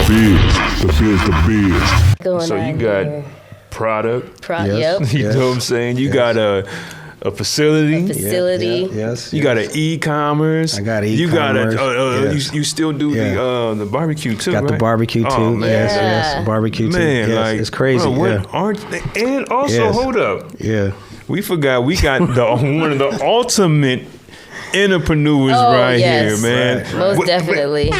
the biz. Going So you got here. product. Yep. You know what I'm saying? You got a facility. Yes. You got an e-commerce. I got You got e-commerce. Yes. you still do the barbecue too, Got right? the barbecue too. Oh, man. Yes. Barbecue too. Man, yes, like it's crazy. bro, and also Yes. hold up. Yeah. We forgot we got one of the ultimate entrepreneurs yes. here, man. Right. Most definitely.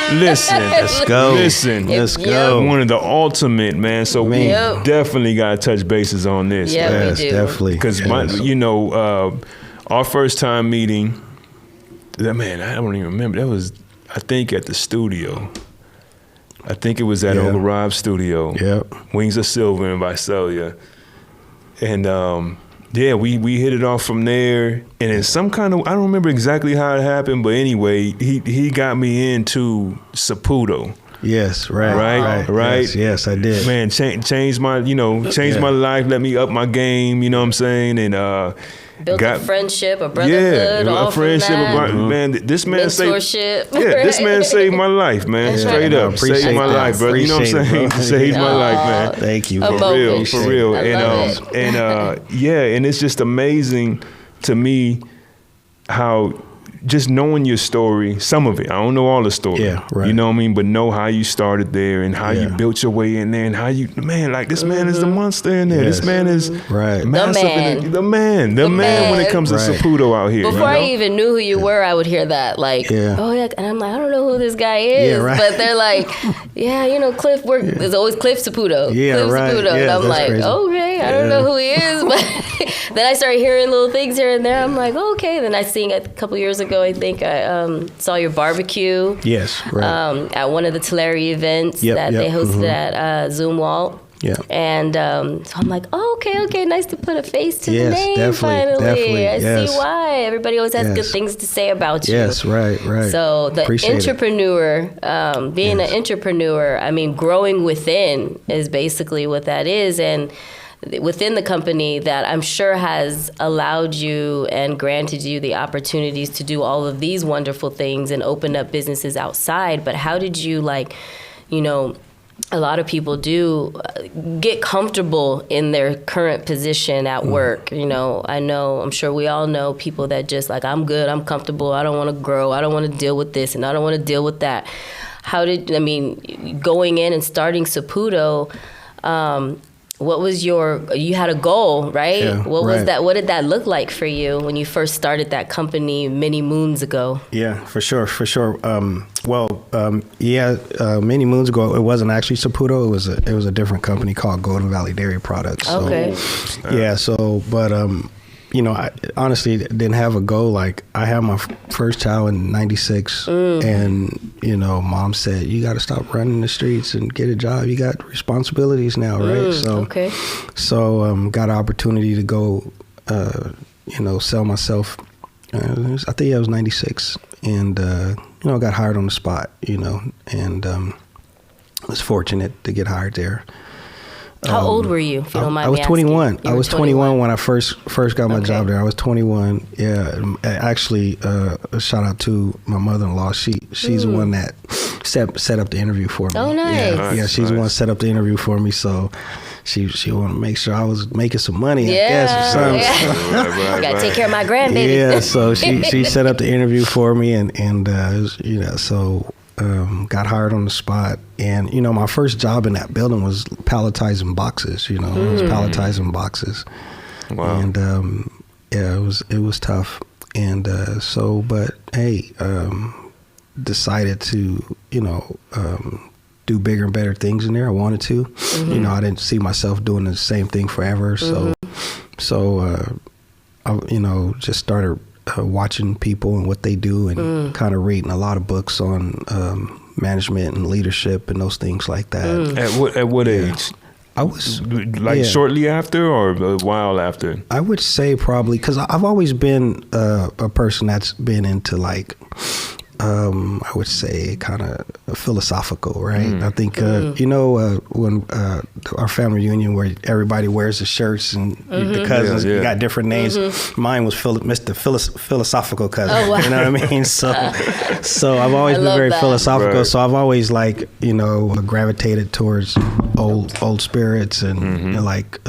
Listen, Let's go. Listen, Let's go. one of the ultimate, man. So we Yep. definitely got to touch bases on this. Yeah, Yes, we do. definitely. Because our first time meeting, man, I don't even remember. That was, I think, at the studio. I think it was at Uncle Rob's studio. Yep. Wings of Silver in Visalia. And we hit it off from there. And in some kind of, I don't remember exactly how it happened, but anyway, he got me into Suputo. Yes, right. Yes, I did. Man, changed my life, let me up my game, you know what I'm saying? And Built a friendship, a brotherhood, all a friendship. Man, this man mentorship. this man saved my life, man. That's Straight right. up, saved my life, brother. You know what I'm saying? Saved my life, man. Thank you. For real. I love it. And it's just amazing to me how just knowing your story, some of it, I don't know all the story. Yeah, right. You know what I mean? But know how you started there and how you built your way in there and how you, man, like this man is the monster in there. Yes. This man is massive. The man. The man when it comes to Suputo out here. Before I even knew who you were, I would hear that, like, oh yeah, and I'm like, I don't know who this guy is, Yeah, right. but they're like, Clif there's always Clif Saputo, Yeah, Clif right. Saputo, Yeah, and I'm that's like, crazy. okay, I don't know who he is, but then I started hearing little things here and there. I'm like, okay. Then I seen a couple years ago, I think I saw your barbecue. Yes, right. At one of the Tulare events that they hosted at Zoom Walt. Yeah. And so I'm like, okay, nice to put a face to the name definitely. I see why. Everybody always has good things to say about you. Yes, right. So the entrepreneur, being an entrepreneur, I mean, growing within is basically what that is. And within the company that I'm sure has allowed you and granted you the opportunities to do all of these wonderful things and open up businesses outside. But how did you, a lot of people do get comfortable in their current position at work. I'm sure we all know people that just like, I'm good, I'm comfortable, I don't want to grow, I don't want to deal with this, and I don't want to deal with that. Going in and starting Suputo, what was you had a goal, right? Yeah, what was that? What did that look like for you when you first started that company many moons ago? Yeah, for sure. Many moons ago, it wasn't actually Suputo. It was a different company called Golden Valley Dairy Products. So, okay. I honestly didn't have a goal. Like, I had my first child in '96, and mom said, "You got to stop running the streets and get a job. You got responsibilities now, right?" So got an opportunity to go, sell myself. I think it was '96, and got hired on the spot. And was fortunate to get hired there. How old were you, if you don't mind me asking? 21. I was 21 when I first got my job there. I was 21. Yeah, actually, a shout out to my mother-in-law. She's the one that set up the interview for me. Oh, nice. Yeah, she's the one that set up the interview for me. So she wanted to make sure I was making some money. Yeah, I guess, or something. Right. Got to take care of my grandbaby. Yeah, so she set up the interview for me, and got hired on the spot. And, my first job in that building was palletizing boxes, It was palletizing boxes. Wow. And, it was tough. And, decided to, do bigger and better things in there. I wanted to. I didn't see myself doing the same thing forever. So I, just started watching people and what they do, and kind of reading a lot of books on management and leadership and those things like that. At what age? I was shortly after or a while after? I would say probably, because I've always been a person that's been into I would say kind of philosophical, right? I think, when our family reunion where everybody wears the shirts and the cousins got different names. Mine was Mr. Philosophical Cousin. Oh, wow. You know what I mean? So I've always been very philosophical. Right. So I've always gravitated towards old spirits and like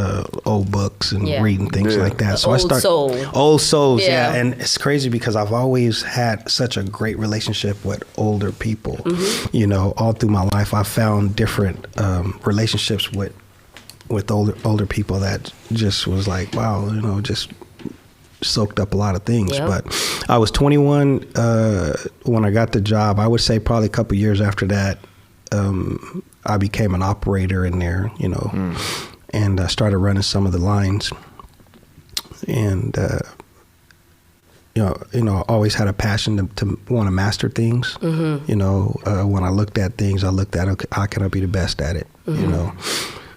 old books and reading things like that. So old souls. Yeah. And it's crazy because I've always had such a great relationship with older people. All through my life, I found different relationships with older people that just was like, wow, just soaked up a lot of things. Yep. But I was 21 when I got the job. I would say probably a couple years after that, I became an operator in there, and I started running some of the lines. And I always had a passion to want to master things. When I looked at things, I looked at, okay, how can I be the best at it?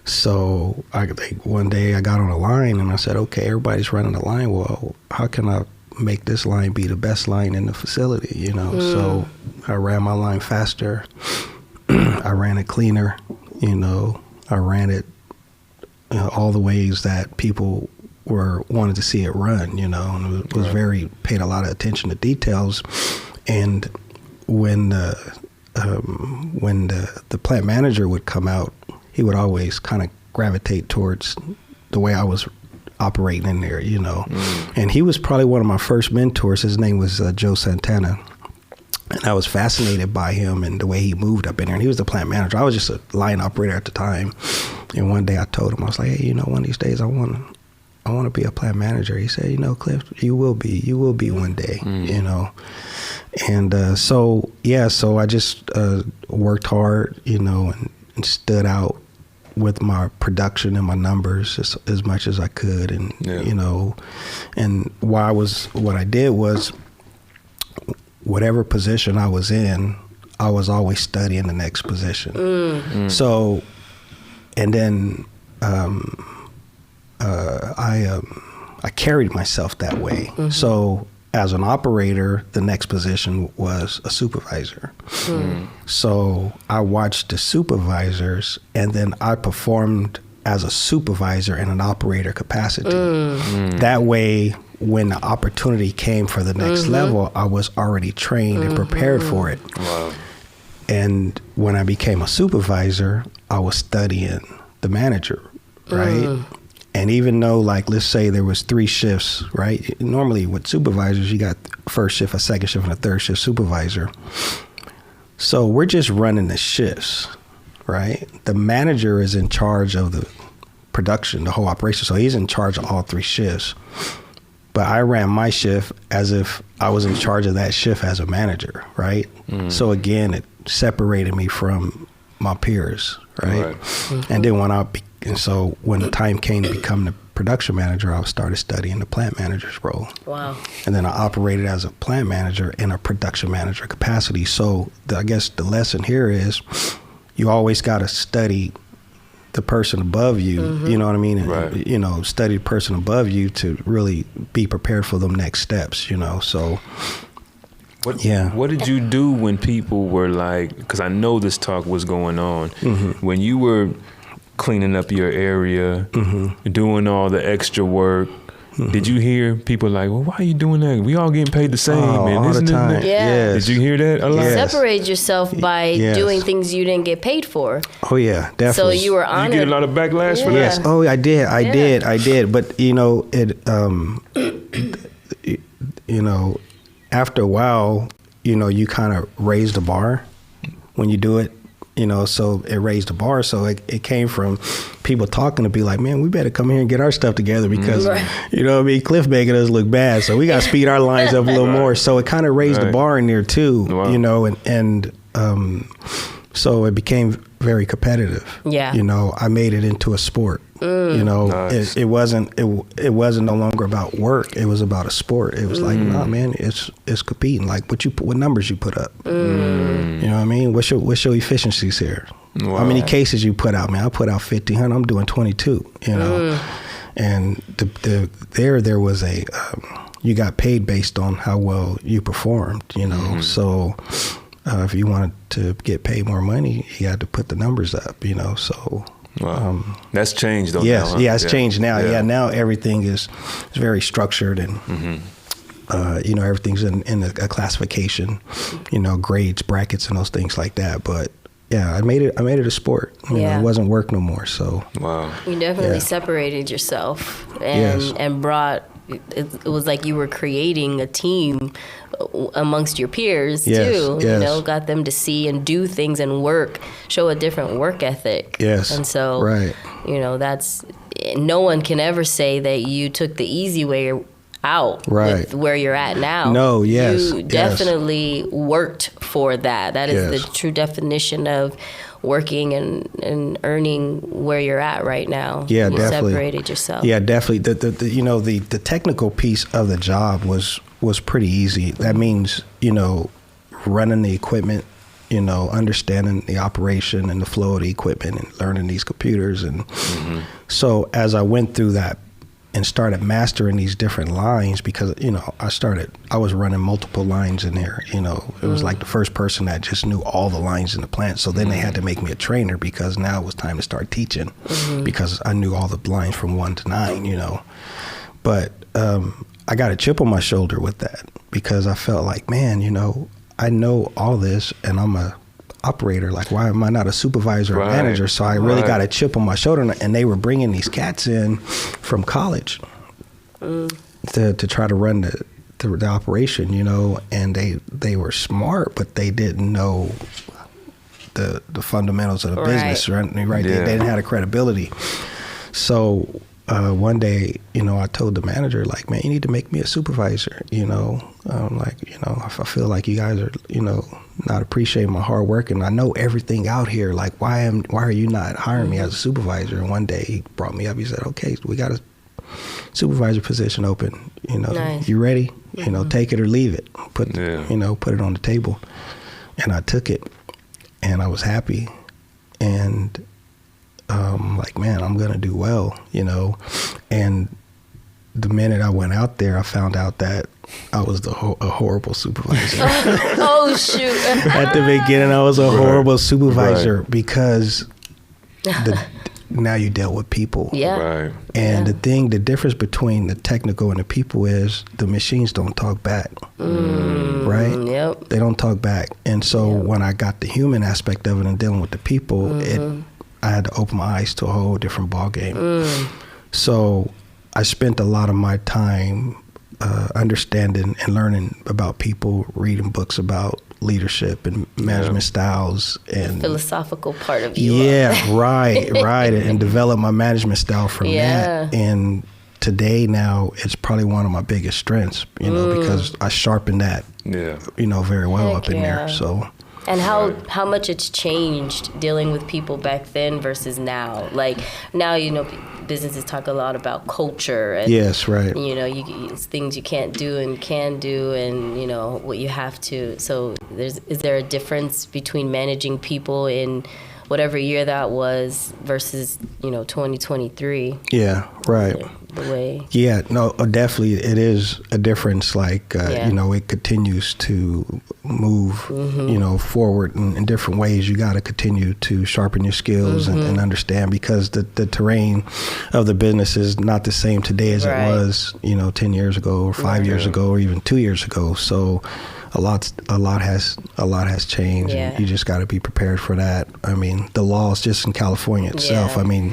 So I think one day I got on a line and I said, okay, everybody's running a line. Well, how can I make this line be the best line in the facility? So I ran my line faster. I ran it cleaner. I ran it all the ways that people wanted to see it run, and it was paid a lot of attention to details. And when the plant manager would come out, he would always kind of gravitate towards the way I was operating in there, And he was probably one of my first mentors. His name was Joe Santana. And I was fascinated by him and the way he moved up in there. And he was the plant manager. I was just a line operator at the time. And one day I told him, I was like, hey, one of these days I want to be a plant manager. He said, Clif, you will be one day, And so I just worked hard, and stood out with my production and my numbers as much as I could. And, and what I did was, whatever position I was in, I was always studying the next position. So, and then I carried myself that way. So as an operator, the next position was a supervisor. So I watched the supervisors, and then I performed as a supervisor in an operator capacity. That way, when the opportunity came for the next level, I was already trained and prepared for it. Wow. And when I became a supervisor, I was studying the manager, right? And even though, let's say there was 3 shifts, right? Normally with supervisors, you got first shift, a second shift, and a third shift supervisor. So we're just running the shifts, right? The manager is in charge of the production, the whole operation. So he's in charge of all 3 shifts. But I ran my shift as if I was in charge of that shift as a manager, right? So again, it separated me from my peers, right? And then when the time came to become the production manager, I started studying the plant manager's role. Wow. And then I operated as a plant manager in a production manager capacity. So I guess the lesson here is you always got to study the person above you, you know what I mean? And, study the person above you to really be prepared for them next steps, so. What did you do when people were like, because I know this talk was going on, when you were cleaning up your area, doing all the extra work, did you hear people like, well, why are you doing that? We all getting paid the same, man. All the time. Yes. Did you hear that a lot? Separate yourself by doing things you didn't get paid for. Oh, yeah, definitely. So you were honored. You get a lot of backlash for that? Yes. Oh, I did. But, after a while, you kind of raise the bar when you do it. So it raised the bar. So it came from people talking to be like, man, we better come here and get our stuff together because, Clif making us look bad. So we got to speed our lines up a little more. So it kind of raised the bar in there too, and so it became very competitive. Yeah. I made it into a sport. Nice. It wasn't no longer about work. It was about a sport. It was like, nah, man, it's competing. Like what numbers you put up. You know what I mean? What's your efficiencies here? Wow. How many cases you put out, man? I put out 1,500. I'm doing 22. And there was a you got paid based on how well you performed, you know. Mm-hmm. So if you wanted to get paid more money, you had to put the numbers up, you know. So wow. That's changed though. Yes, now, huh? Yeah, it's changed now. Yeah, now everything is very structured and you know, everything's in a classification, you know, grades, brackets, and those things like that. But yeah, I made it a sport. You know, it wasn't work no more. So wow, you definitely separated yourself and brought. It was like you were creating a team amongst your peers too. Yes. You know, got them to see and do things and show a different work ethic. Yes, and so you know, that's no one can ever say that you took the easy way out with where you're at now. No, yes, you definitely worked for that. That is the true definition of working and earning where you're at right now. Yeah, you definitely separated yourself. Yeah, definitely. The you know, the technical piece of the job was pretty easy. That means, you know, running the equipment, you know, understanding the operation and the flow of the equipment and learning these computers. And so as I went through that and started mastering these different lines, because, you know, I was running multiple lines in there, you know. It was like the first person that just knew all the lines in the plant. So then they had to make me a trainer, because now it was time to start teaching, because I knew all the lines from 1 to 9, you know. But I got a chip on my shoulder with that, because I felt like, man, you know, I know all this and I'm a operator. Like, why am I not a supervisor or manager? So I really got a chip on my shoulder, and they were bringing these cats in from college to try to run the operation, you know, and they were smart, but they didn't know the fundamentals of the business, right? They didn't have the credibility. So one day, you know, I told the manager, like, man, you need to make me a supervisor, you know. Like, you know, I feel like you guys are, you know, not appreciating my hard work, and I know everything out here. Like, why are you not hiring me as a supervisor? And one day he brought me up. He said, okay, we got a supervisor position open. You know, you ready? You know, take it or leave it. Put it on the table. And I took it, and I was happy. And like, man, I'm gonna do well, you know. And the minute I went out there, I found out that I was a horrible supervisor. Oh shoot! At the beginning, I was a horrible supervisor because now you dealt with people. Yeah. And the difference between the technical and the people is the machines don't talk back. Right? Yep. They don't talk back. And so when I got the human aspect of it and dealing with the people, I had to open my eyes to a whole different ballgame. So I spent a lot of my time understanding and learning about people, reading books about leadership and management styles, and philosophical part of you. Right. And develop my management style from that. And today now it's probably one of my biggest strengths, you know, because I sharpened that, you know, very well up in there. So. And how much it's changed dealing with people back then versus now. Like now, you know, businesses talk a lot about culture and you know, it's things you can't do and can do, and you know what you have to. So is there a difference between managing people in whatever year that was versus, you know, 2023? Yeah, right. The way. Yeah, no, definitely it is a difference. Like, you know, it continues to move, you know, forward in different ways. You got to continue to sharpen your skills and understand, because the terrain of the business is not the same today as it was, you know, 10 years ago or 5 years ago or even 2 years ago. So a lot has changed. And you just got to be prepared for that. I mean, the laws just in California itself. I mean,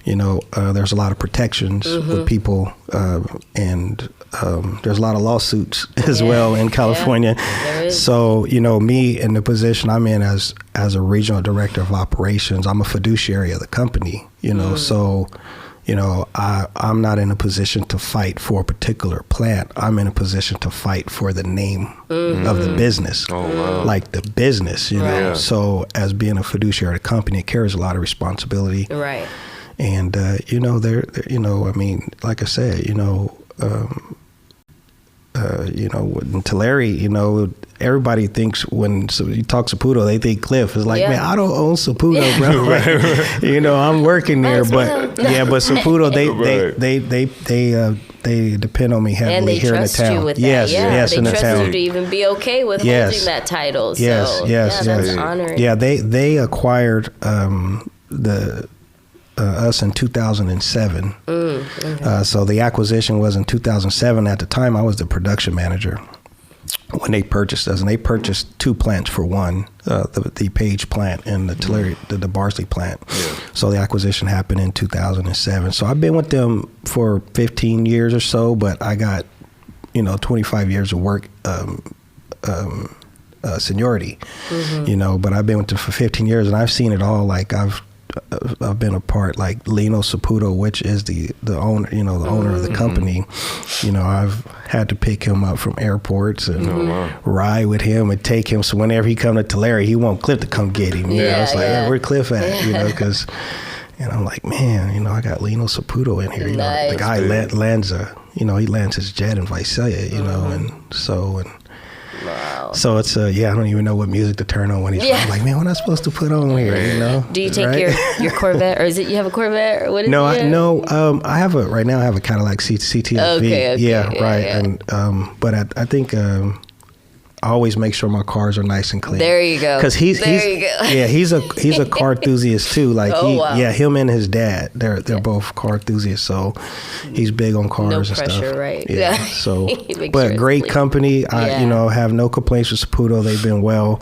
you know, there's a lot of protections with people, and there's a lot of lawsuits as well in California. So, you know, me in the position I'm in as a regional director of operations, I'm a fiduciary of the company, you know, so, you know, I'm not in a position to fight for a particular plant. I'm in a position to fight for the name of the business, like the business, you know. So as being a fiduciary of the company, it carries a lot of responsibility. Right. And, you know, you know, I mean, like I said, you know, you know, in Tulare, you know, everybody thinks when you talk Suputo, they think Clif. It's like, man, I don't own Suputo, bro. Like, you know, I'm working there, but Suputo, they depend on me heavily here in the town. And they trust you with that. Yes, they in the trust town. you to even be okay with holding that title. So, Yes. that's honoring. Yeah, they acquired us in 2007. So the acquisition was in 2007. At the time, I was the production manager when they purchased us, and they purchased 2 plants for one, the Page plant and the Tulare, the Barsley plant. Yeah. So the acquisition happened in 2007. So I've been with them for 15 years or so, but I got, 25 years of work seniority, but I've been with them for 15 years, and I've seen it all. Like I've been a part, like Lino Suputo, which is the owner, the owner of the company. I've had to pick him up from airports and ride with him and take him. So whenever he come to Tulare, he want Clif to come get him. It's like, where Clif at? Because, and I'm like, man, I got Lino Suputo in here. Nice. The guy lands he lands his jet in Visalia, Wow. So it's I don't even know what music to turn on when he's I'm like, man, what am I supposed to put on here? Do you take your Corvette, or is it you have a Corvette, or what is it? I have a Cadillac CTSV. Okay. And but I think I always make sure my cars are nice and clean. There you go. Because he's a car enthusiast too. Like him and his dad, they're both car enthusiasts. So he's big on cars no and pressure, stuff. Right? Yeah. So, but great company. I have no complaints with Suputo. They've been well.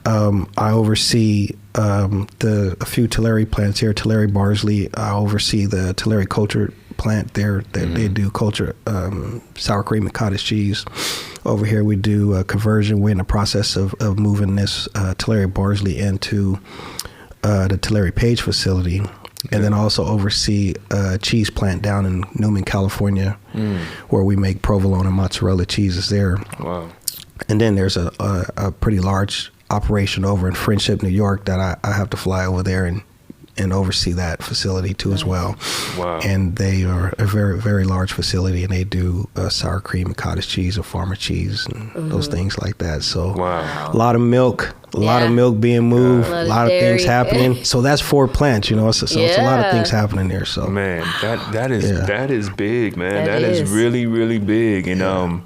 I oversee a few Tulare plants here, Tulare Barsley. I oversee the Tulare Culture plant there that they do culture, sour cream and cottage cheese. Over here we do conversion. We're in the process of moving this Tulare Barsley into the Tulare Page facility, and then also oversee a cheese plant down in Newman, California, where we make provolone and mozzarella cheeses there. Wow. And then there's a pretty large operation over in Friendship, New York that I have to fly over there and oversee that facility too as well. Wow. And they are a very, very large facility, and they do sour cream and cottage cheese and farmer cheese and those things like that. So a lot of milk, a lot of milk being moved, a lot of things happening. So that's 4 plants, so it's a lot of things happening there. So man, that is big, man. That is really, really big. And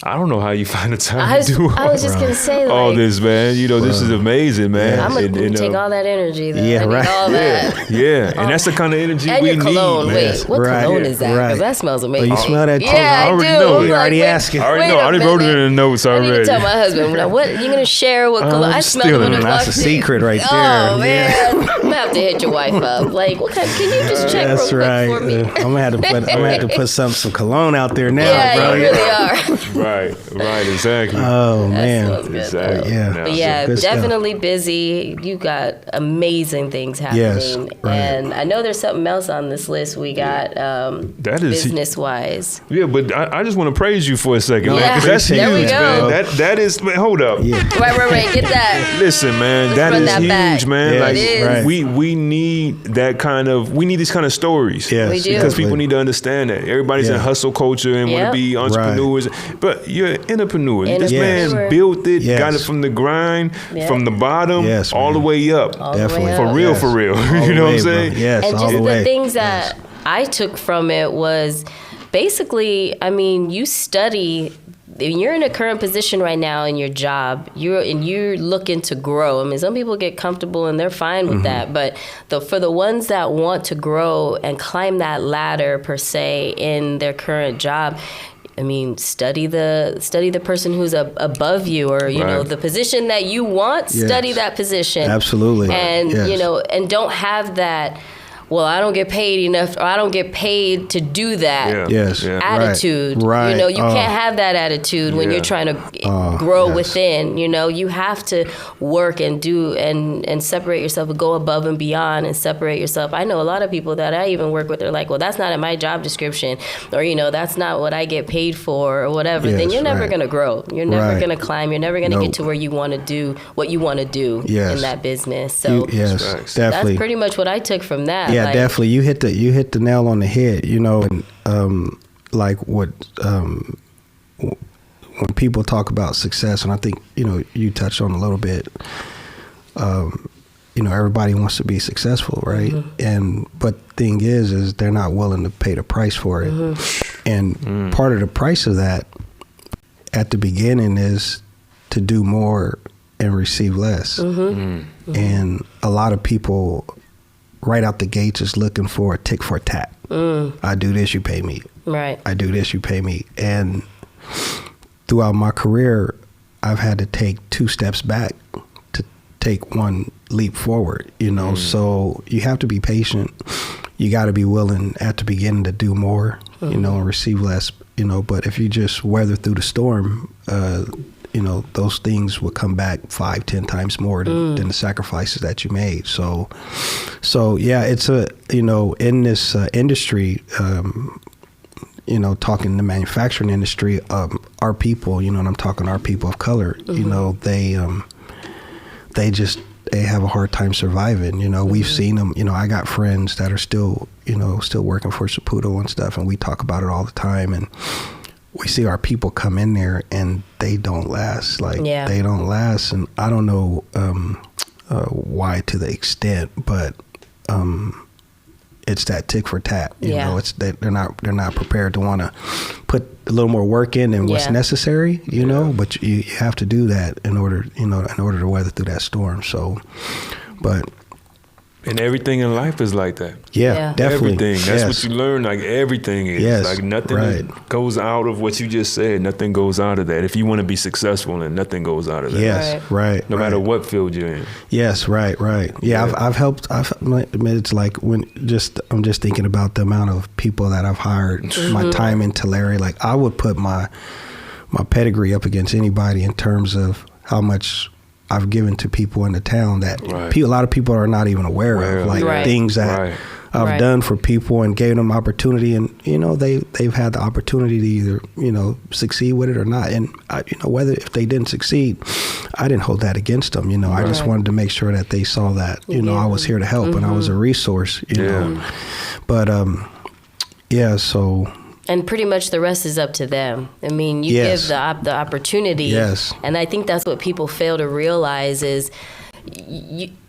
I don't know how you find the time to do I was just going to say, all this, man. This is amazing, man. I'm going to take all that energy, though. Yeah, right. All that. Yeah, and that's the kind of energy and we your cologne. need. Wait, what cologne is that? Because that smells amazing. Oh, you smell that? Yeah, I already know. You already asking. I already know. I already wrote it in the notes already. I need to tell my husband, what, you going to share what cologne? I smelled it when it That's a secret right there. Oh, man. I'm going to have to hit your wife up. Like, what kind? Can you just check real quick for me? I'm going to have to put some cologne out there now, bro. You really are. Right. Exactly. Oh man. Exactly. Yeah. But definitely busy. You got amazing things happening. Yes, right. And I know there's something else on this list we got that is business wise. Yeah, but I just want to praise you for a second, man, because that's there huge, we go. man. That is, man, hold up. Yeah. Right. Get that. Listen, man, that is huge, back. man. Yes, like right. we need these kind of stories. Yes, we do. Because people need to understand that everybody's in hustle culture and want to be entrepreneurs, but you're an entrepreneur. This man built it, got it from the grind, from the bottom, all the way up. Definitely. For real. You know what I'm saying? Yes, and all just the way. the things that I took from it was basically, you study. You're in a current position right now in your job. You're looking to grow. Some people get comfortable and they're fine with that. But for the ones that want to grow and climb that ladder per se in their current job, study the person who's above you, or the position that you want. Study that position. Absolutely. And and don't have that. Well, I don't get paid enough, or I don't get paid to do that attitude. Right. You can't have that attitude when you're trying to grow within. You have to work and do and separate yourself and go above and beyond and separate yourself. I know a lot of people that I even work with, they're like, well, that's not in my job description, or, that's not what I get paid for, or whatever. Then you're never going to grow. You're never going to climb. You're never going to get to where you want to do what you want to do in that business. So definitely. that's pretty much what I took from that. Yeah, definitely. You hit the nail on the head, and like what when people talk about success, and I think, you touched on a little bit, everybody wants to be successful, right? But thing is they're not willing to pay the price for it. And part of the price of that at the beginning is to do more and receive less. And a lot of people right out the gates is looking for a tick for tat. I do this, you pay me. Right. I do this, you pay me. And throughout my career, I've had to take 2 steps back to take 1 leap forward, So you have to be patient. You got to be willing at the beginning to do more, and receive less, But if you just weather through the storm, those things will come back 5-10 times more than the sacrifices that you made. So yeah, it's in this industry, talking the manufacturing industry, our people, and I'm talking our people of color, they have a hard time surviving. We've seen them. I got friends that are still working for Suputo and stuff, and we talk about it all the time. And we see our people come in there and they don't last. They don't last. And I don't know why to the extent, but it's that tick for tat. It's they're not prepared to want to put a little more work in than what's necessary. But you have to do that in order to weather through that storm. So, but. And everything in life is like that. Yeah, definitely. Everything. That's what you learn. Like everything is. Yes, like nothing goes out of what you just said. Nothing goes out of that. If you want to be successful, and nothing goes out of that. Yes, right. No matter what field you're in. Yes, right. Yeah, I've helped. It's like I'm just thinking about the amount of people that I've hired. My time in Tulare. Like I would put my pedigree up against anybody in terms of how much I've given to people in the town that a lot of people are not even aware of, like things that I've done for people and gave them opportunity, and they've had the opportunity to either succeed with it or not. And whether if they didn't succeed, I didn't hold that against them. I just wanted to make sure that they saw that I was here to help and I was a resource. But so. And pretty much the rest is up to them. I mean, you give the opportunity. And I think that's what people fail to realize is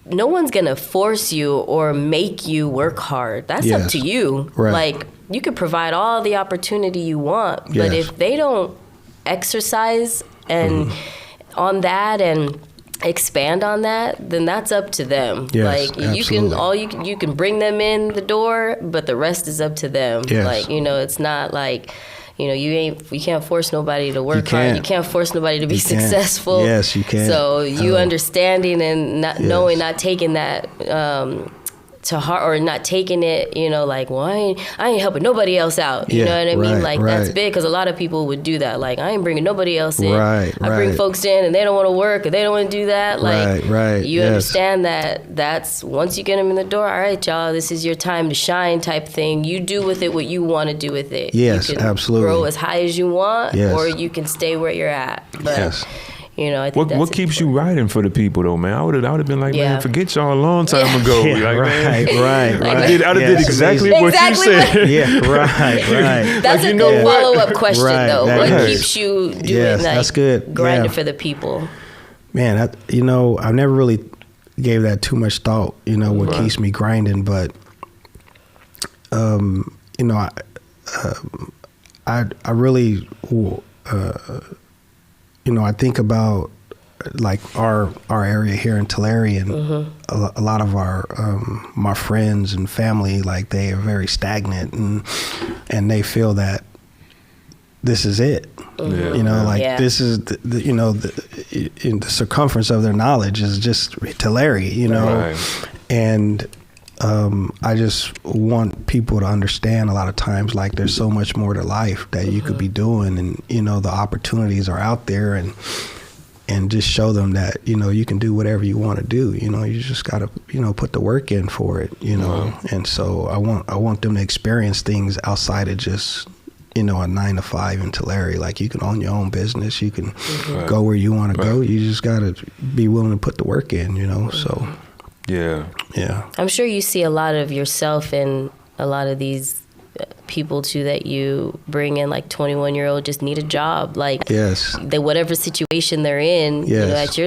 no one's going to force you or make you work hard. That's up to you. Right. Like, you could provide all the opportunity you want, but if they don't exercise and on that and expand on that, then that's up to them. Yes, you can bring them in the door, but the rest is up to them. Yes. It's not like you can't force nobody to work hard. You can't force nobody to be successful. Yes, you can. So you understanding and not knowing, not taking that to heart, or not taking it, like, well, I ain't helping nobody else out. You know what I mean? Like, that's big, because a lot of people would do that. Like, I ain't bringing nobody else in. I bring folks in and they don't want to work, or they don't want to do that. Like, you understand that that's, once you get them in the door, all right, y'all, this is your time to shine type thing. You do with it what you want to do with it. Yes, you can absolutely. grow as high as you want, or you can stay where you're at. But, I think what keeps you riding for the people though, man? I would have been like, man, forget y'all a long time ago. Right. I did exactly what you said. That's a good follow-up question though. What keeps you doing that's good. Grinding for the people? Man, I never really gave that too much thought. What keeps me grinding, but I really. I think about like our area here in Tulare, and a lot of our my friends and family, like they are very stagnant, and they feel that this is it. This is in the circumference of their knowledge is just Tulare, and I just want people to understand a lot of times, like, there's so much more to life that you could be doing, and the opportunities are out there, and just show them that you can do whatever you want to do. You just got to put the work in for it. And so I want them to experience things outside of just a 9-to-5 in Tulare. Like, you can own your own business, you can go where you want to go. You just got to be willing to put the work in. So. Yeah. I'm sure you see a lot of yourself in a lot of these people too that you bring in, like 21-year-old just need a job, like yes, whatever situation they're in. Yes.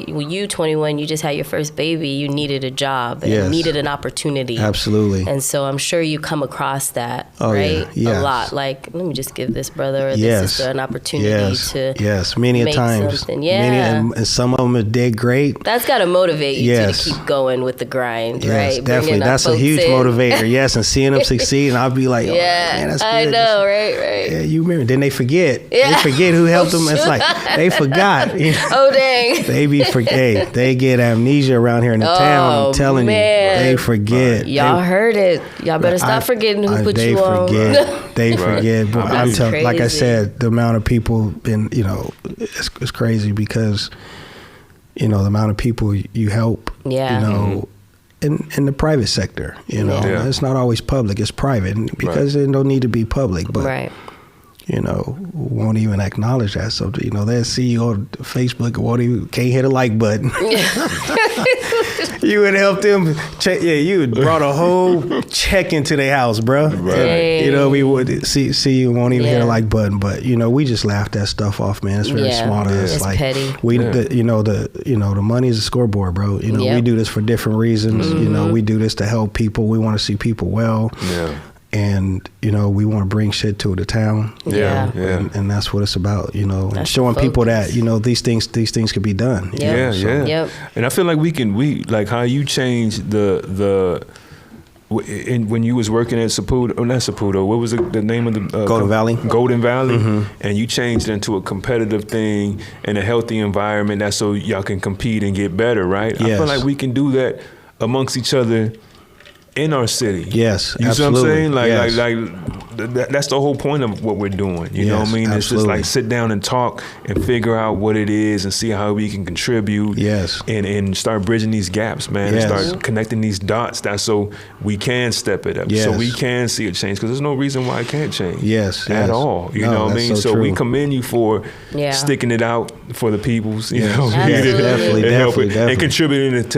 When you 21, you just had your first baby, you needed a job and Yes. needed an opportunity. Absolutely. And so I'm sure you come across that, Oh, right? yeah. Yes. A lot. Like, let me just give this brother or Yes. this sister an opportunity to yes, many a make times. something. Yeah. And some of them are dead great. That's got to motivate you Yes. to keep going with the grind, Yes, right? definitely. Bringing That's a folks huge in. motivator. Yes, and seeing them succeed, and I'll be like, oh, Yeah, man, that's good. I know, right? Yeah, you remember. Then they forget. Yeah. They forget who helped them. It's shoot. like they forgot. You know? Oh, dang. They get amnesia around here in the town. I'm telling man. you, they forget. Y'all heard it. Y'all better stop forgetting who put you on. They forget. Boy, I'm That's telling. Like I crazy. said, the amount of people been, it's crazy because, the amount of people you help. Yeah. In the private sector, Yeah. it's not always public. It's private because it don't need to be public. But Right. Won't even acknowledge that. So they'll see you on Facebook and can't hit a like button. You would help them check. Yeah, you would brought a whole check into their house, bro. Right. And, we would see you won't even hit Yeah. a like button, but we just laugh that stuff off, man. It's very small to us. It's Like petty. the money is a scoreboard, bro. Yep. We do this for different reasons. We do this to help people. We want to see people well. Yeah. And we want to bring shit to the town. Yeah. And that's what it's about, and That's showing the people that focus. these things could be done. Yep. Yeah. Yep. And I feel like we like how you changed when you was working at Suputo, not Suputo, what was the name of the Golden Valley. Golden Valley, and you changed it into a competitive thing and a healthy environment. That's so y'all can compete and get better, right? I Yes. feel like we can do that amongst each other in our city. Yes, you see what I'm absolutely. saying? Like, Yes. that's the whole point of what we're doing. You know what I Yes, mean? It's just absolutely. like sit down and talk and figure out what it is and see how we can contribute. Yes. And start bridging these gaps, man. Yes. And start connecting these dots. That's so we can step it up. So Yes. we can see a change because there's no reason why it can't change. Yes, At yes. all. You No, know what I that's mean? so So we true. commend you for Yeah. sticking it out for the peoples. You Yes. know, Absolutely. Definitely, and helping- definitely. and contributing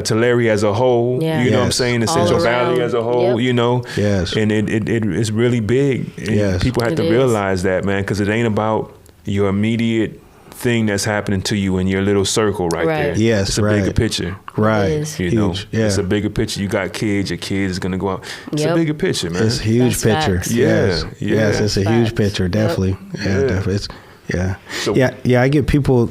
to Larry as a whole. Yeah. You know what I'm Yes. saying? The All Central around. Valley as a whole. Yep. You know. Yes. And it's really big. And Yes. people have It to is. realize that, man, because it ain't about your immediate thing that's happening to you in your little circle right Right. there. Yes, It's a right. bigger picture. Right. It is. You know, Huge. Yeah. it's a bigger picture. You got kids, your kids is gonna go out. It's a Yep. bigger picture, man. It's a huge That's picture. facts. Yes. Yeah, Yes, yeah. it's a Facts. huge picture. Yep. Definitely. Yeah, Yeah. definitely. It's, yeah. So- Yeah. I get people,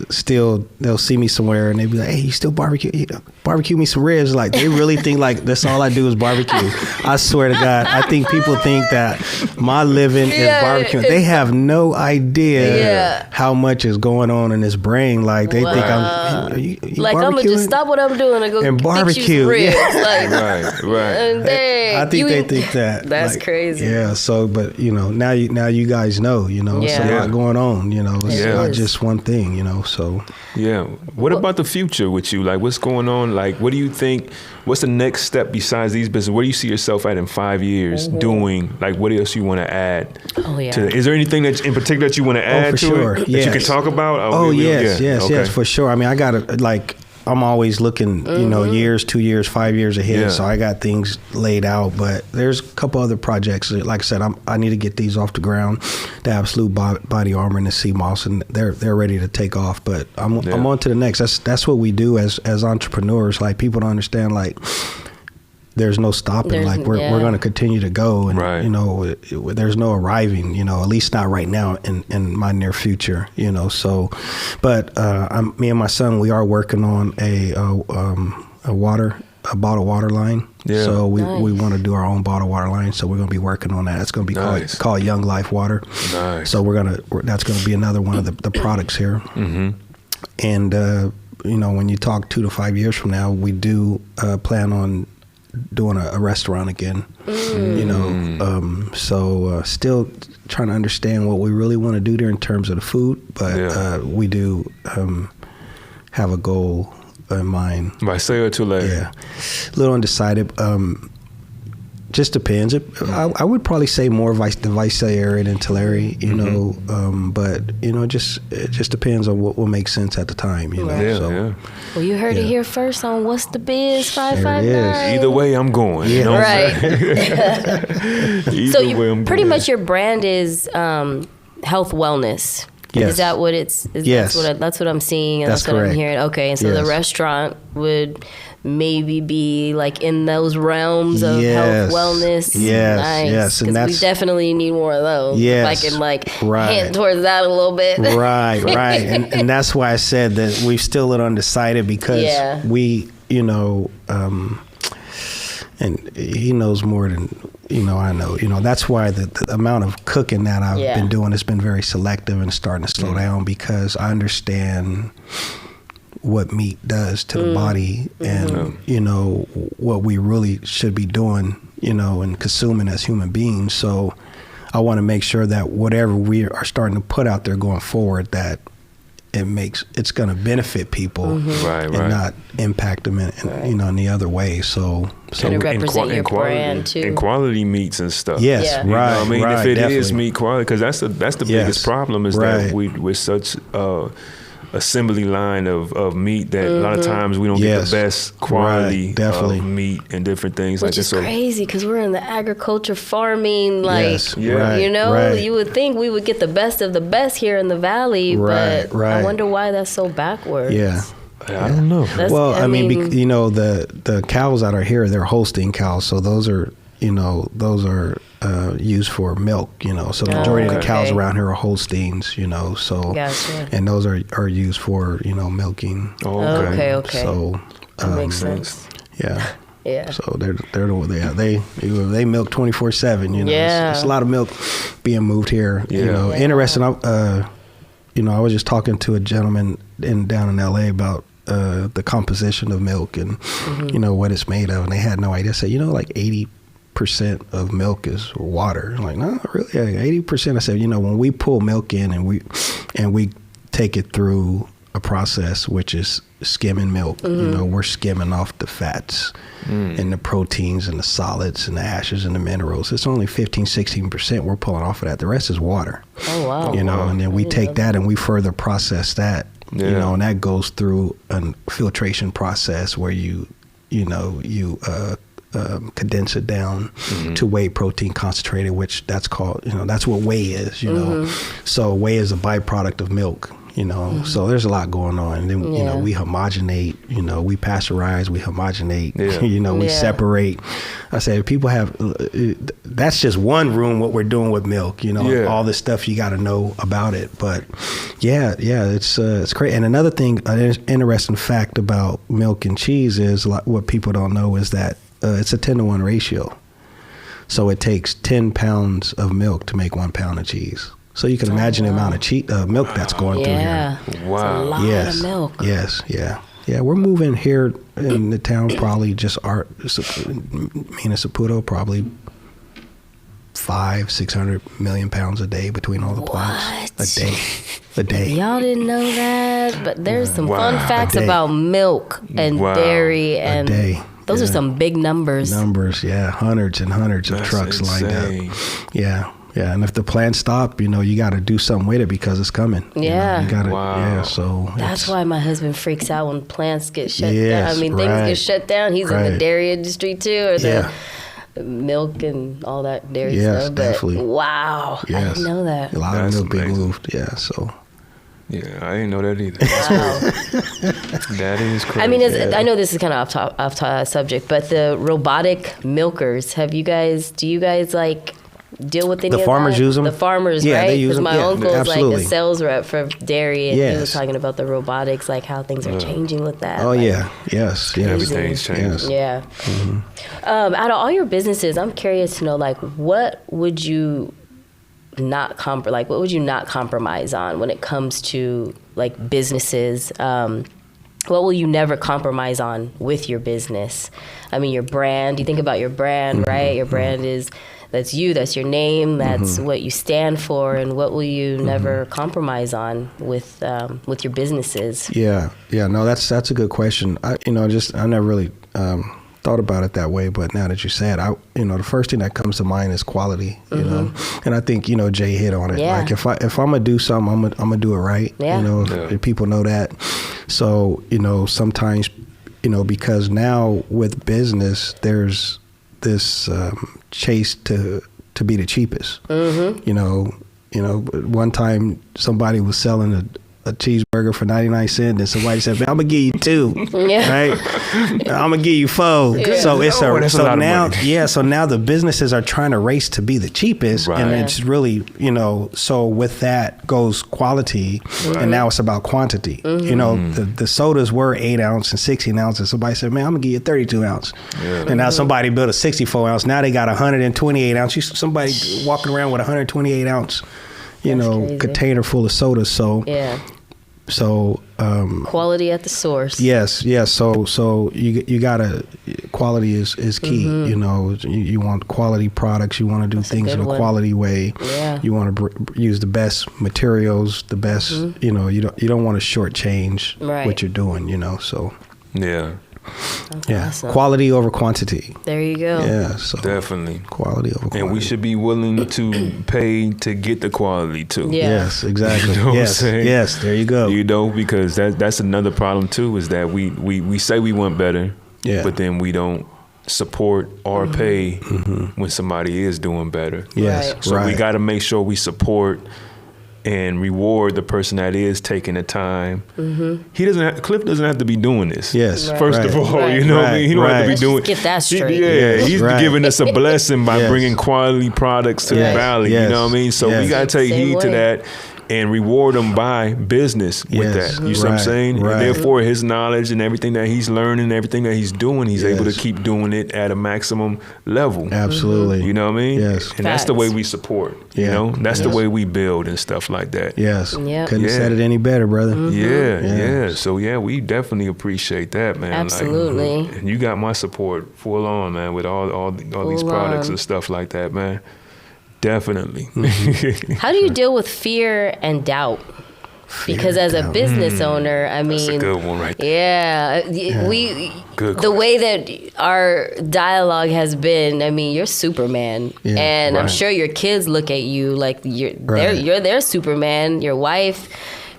still they'll see me somewhere and they be like, "Hey, you still barbecue me some ribs?" Like they really think like that's all I do is barbecue. I swear to God, I think people think that my living is Yeah, barbecue. it's- They have no idea Yeah. how much is going on in this brain. Like they think I'm you Like, I'm going to just barbecuing? stop what I'm doing and go And fix you barbecue, some ribs. yeah. Like, Right. and dang, I think you they eat- think that. That's like, crazy. Yeah. So, but now you guys know. It's a Yeah. lot going on. It's Yeah. not is. just one thing. So Yeah. What about the future with you? Like, what's going on? Like, what do you think? What's the next step besides these business? Where do you see yourself at in 5 years doing? Like, what else you want to add? Oh, yeah. Is there anything that in particular that you want to add for to sure. it that you can Yes. talk about? Oh yes, yeah. Okay. for sure. I mean, I got like I'm always looking, years, 2 years, 5 years ahead. Yeah. So I got things laid out. But there's a couple other projects. Like I said, I need to get these off the ground. The Absolute Body Armor and the Sea Moss, and they're ready to take off. But I'm on to the next. That's what we do as entrepreneurs. Like people don't understand. Like there's no stopping. Like we're going to continue to go, and Right. there's no arriving. At least not right now in my near future. So, but me and my son, we are working on a bottled water line. Yeah. So we Nice. want to do our own bottled water line. So we're going to be working on that. It's going to be Nice. called Young Life Water. Nice. So that's going to be another one of the products here. Mm-hmm. And when you talk 2 to 5 years from now, we do plan on doing a restaurant again. So still trying to understand what we really want to do there in terms of the food, but we do have a goal in mind. By say or too late. Yeah, a little undecided. just depends. I would probably say more the Visalia than Tulare, you know, but you know, it just depends on what will make sense at the time, you know. Yeah, so, yeah. Well, you heard it here first on What's the Biz 559. Either way, I'm going. Yeah. You know what I'm Right. saying? So Either way, I'm pretty going. much your brand is health wellness. Yes. Is that what it's? Yes. That's what I'm seeing, and That's that's what I'm correct. hearing. Okay, and so the Yes. restaurant would maybe be like in those realms of Yes. health wellness. Yes, Nice. yes, and 'Cause that's- we definitely need more of those. Yes. If I can like Right. hint towards that a little bit. Right, and that's why I said that we're still undecided because Yeah. we, you know, and he knows more than I know. You know, that's why the amount of cooking that I've been doing has been very selective and starting to slow down because I understand what meat does to the body and you know what we really should be doing, you know, and consuming as human beings. So I want to make sure that whatever we are starting to put out there going forward, that it's going to benefit people Right, and right. not impact them in you know, in the other way. So And it represent your brand too. And quality meats and stuff. yes, Yeah. You know right, what I mean, right, if it is definitely. meat quality, because that's the Yes. biggest problem is Right. that we're such assembly line of meat that a lot of times we don't get Yes. the best quality Right, definitely. of meat and different things Which like is that. So crazy because we're in the agriculture farming, like, Yes, Yeah. right, you know, right. you would think we would get the best of the best here in the valley, Right, but right. I wonder why that's so backwards. Yeah. I don't know. That's- Well, I I mean, mean- you know, the cows that are here, they're Holstein cows, so those are, you know, used for milk, you know. So the majority of the cows okay. around here are Holsteins, you know. So Gotcha. and those are used for, you know, milking. Oh, Okay. So That makes sense. yeah. Yeah. So they're the way they are. They milk 24/7. You know, Yeah. it's a lot of milk being moved here. You Yeah. know, Yeah. interesting. You know, I was just talking to a gentleman down in LA about the composition of milk and you know what it's made of, and they had no idea. I said, you know, like 80% of milk is water. I'm like, no, really, 80%. I said, you know, when we pull milk in and we take it through a process which is skimming milk, you know, we're skimming off the fats and the proteins and the solids and the ashes and the minerals. It's only 15-16% we're pulling off of that. The rest is water. Oh, wow. You know, and then we take that and we further process that. You Yeah. know, and that goes through a filtration process where you condense it down to whey protein concentrated, which that's called, you know, that's what whey is, you know. So whey is a byproduct of milk, you know. So there's a lot going on. And then, you know, we homogenate, you know, we pasteurize, we homogenate, Yeah. you know, we Yeah. separate. I said, people have, that's just one room what we're doing with milk, you know, Yeah. all this stuff you got to know about it. But yeah, it's great. And another thing, an interesting fact about milk and cheese is what people don't know is that it's a 10-to-1 ratio. So it takes 10 pounds of milk to make 1 pound of cheese. So you can imagine the amount of milk that's going through Yeah. here. Wow. It's a lot Yes. of milk. Yes. Yeah. Yeah. We're moving here in the town, probably just me and Suputo, probably 500-600 million pounds a day between all the plants. A day. Y'all didn't know that, but there's some fun facts A day. about milk and Wow. dairy, and day. those are Yeah. some big numbers. Numbers, yeah, hundreds and hundreds of That's trucks lined insane. up. Yeah, yeah, and if the plants stop, you know, you got to do something with it because it's coming. Yeah. you got to. Wow. Yeah, so That's why my husband freaks out when plants get shut down. Yes, I mean, things right. get shut down. He's in the Right. dairy industry too, or the Yeah. milk and all that dairy Yes, stuff. But definitely. wow, I Yes. didn't know that. a lot That's of milk being amazing. moved. Yeah, so Yeah, I didn't know that either. Wow. That is crazy. I mean, I know this is kind of off subject, but the robotic milkers. Do you guys like deal with any The of farmers that? use 'em? The farmers, Yeah, right? they use 'em. my Yeah, uncle's like absolutely. a sales rep for dairy, and he was Yes. talking about the robotics, like how things are changing with that. oh like, yeah, yes, yes, Everything's changing. yes. Yeah. Out of all your businesses, I'm curious to know, like, what would you not what would you not compromise on when it comes to like businesses? What will you never compromise on with your business? I mean, your brand. You think about your brand, right? Your brand is that's you. That's your name. That's what you stand for. And what will you never compromise on with your businesses? Yeah, no, that's a good question. I never really thought about it that way, but now that you said, the first thing that comes to mind is quality, you know, and I think, Jay hit on it. Yeah. Like if I'm gonna do something, I'm gonna do it right. Yeah. If people know that. So, sometimes, because now with business, there's this chase to be the cheapest. One time somebody was selling a cheeseburger for 99 cents, and somebody said, "Man, I'm gonna give you 2, right? I'm gonna give you 4." Yeah. So it's that's a lot of money. So now the businesses are trying to race to be the cheapest, Right. and it's really, so with that goes quality, and now it's about quantity. The sodas were 8 ounce and 16 ounces. Somebody said, "Man, I'm gonna give you a 32 ounce," and now somebody built a 64 ounce. Now they got 128 ounce. Somebody walking around with 128 ounce, crazy. container full of sodas. So Yeah. So quality at the source. Yes. So you gotta, quality is key. You want quality products. You want to do things in a quality way. Yeah. You want to use the best materials, the best. You don't want to shortchange what you're doing. So Yeah. That's awesome. Quality over quantity. There you go. Yeah, so Definitely. quality over quantity. And we should be willing to pay to get the quality too. Yeah. Yes, exactly. You know what I'm yes, saying? yes. There you go. Because that's another problem too, is that we say we want better, but then we don't support or pay when somebody is doing better. Yes, Right. So we got to make sure we support and reward the person that is taking the time. Clif doesn't have to be doing this. Yes. Right. First of all, Right. you know what I mean? He don't have to be Let's doing. just get that straight. He's Right. giving us a blessing by Yes. bringing quality products to Yes. the valley. Yes. You know what I mean? So Yes. we got to take Same heed to way. that and reward him by business with Yes. that. You see what I'm Right. saying? Right. And therefore, his knowledge and everything that he's learning, everything that he's doing, he's able to Yes. keep doing it at a maximum level. Absolutely. You know what I mean? Yes. And that's the Facts. way we support. You Yeah. know, that's the Yes. way we build and stuff like that. Yes. Yep. Couldn't have Yeah. said it any better, brother. Yeah, Yeah. yeah. So yeah, we definitely appreciate that, man. Absolutely. Like, and you got my support full on, man, with all these Full products on. and stuff like that, man. Definitely. How do you deal with fear and doubt? Because as a business owner, I mean, That's a good one right there. yeah, we Good the way that our dialogue has been. I mean, you're Superman, Yeah, and I'm right. sure your kids look at you like Right. you're their Superman. Your wife,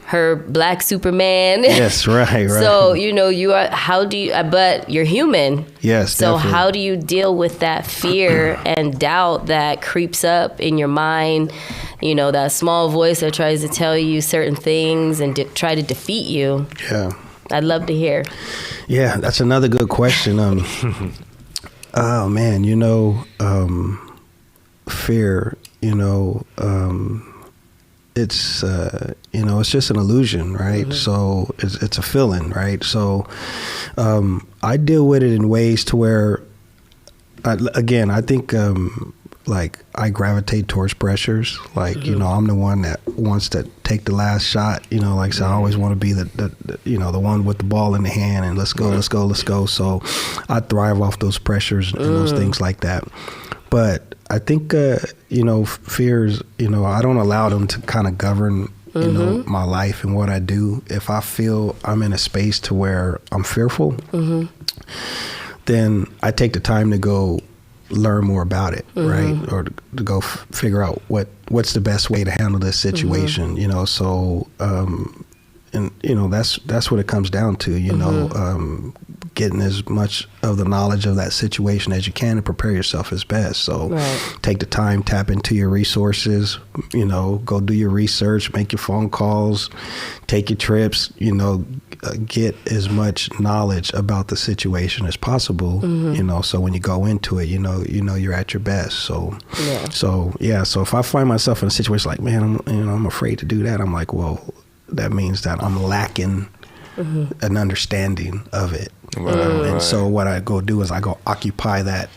her black Superman. Yes, right. So you are. How do you? But you're human. Yes, So definitely. how do you deal with that fear and doubt that creeps up in your mind? That small voice that tries to tell you certain things and try to defeat you. Yeah. I'd love to hear. Yeah, that's another good question. Oh man, fear, it's it's just an illusion, right? So it's a feeling, right? So I deal with it in ways to where I think like I gravitate towards pressures. Like, I'm the one that wants to take the last shot, like so I always want to be the one with the ball in the hand and let's go. So I thrive off those pressures and those things like that. But I think, fears, I don't allow them to kind of govern, my life and what I do. If I feel I'm in a space to where I'm fearful, then I take the time to go learn more about it, right? Or to go figure out what's the best way to handle this situation, so and that's what it comes down to, getting as much of the knowledge of that situation as you can and prepare yourself as best. So take the time, tap into your resources, go do your research, make your phone calls, take your trips, get as much knowledge about the situation as possible, so when you go into it, you're at your best. So if I find myself in a situation like, man, I'm afraid to do that, I'm like, well, that means that I'm lacking an understanding of it. And so what I go do is I go occupy that